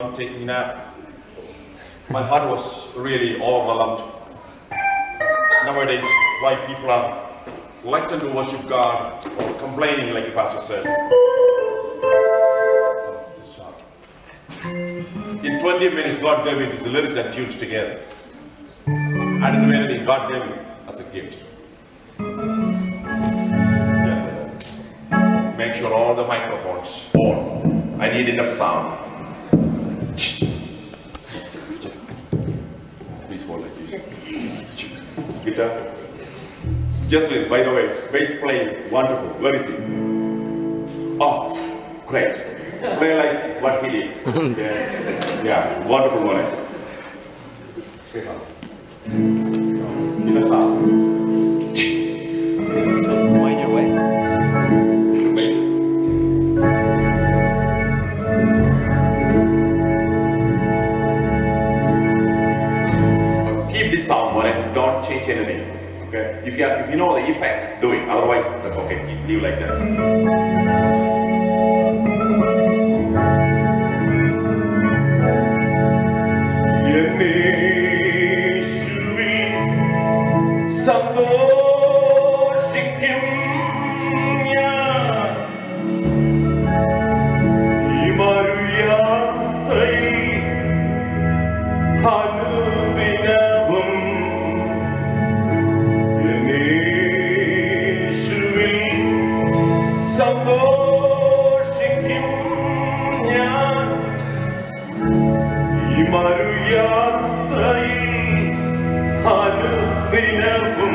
I'm taking a nap. My heart was really overwhelmed. Nowadays, why people are reluctant to worship God or complaining, like the pastor said. In 20 minutes, God gave me the lyrics and tunes together. I didn't do anything. God gave me as a gift. Yeah. Make sure all the microphones on. I need enough sound. Please hold like this. Guitar. Jocelyn, by the way, bass playing, wonderful. Where is he? Oh, great. Play like what he did. Yeah, wonderful one. Enough sound. Mind your way. Keep this sound, don't change anything. Okay? If you know the effects, do it. Otherwise, that's okay. Leave like that. സന്തോഷിക്കും ഞാൻ ഈ മറുയാത്രയിൽ അനുദിനവും യേശുവിൽ സന്തോഷിക്കും ഞാൻ ഈ മറുയാത്രയിൽ അനുദിനവും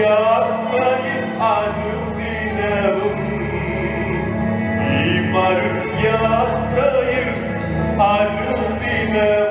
യാത്രയിൽ അനുദിനവും ഈ മരുയാത്രയിൽ അനുദിനവും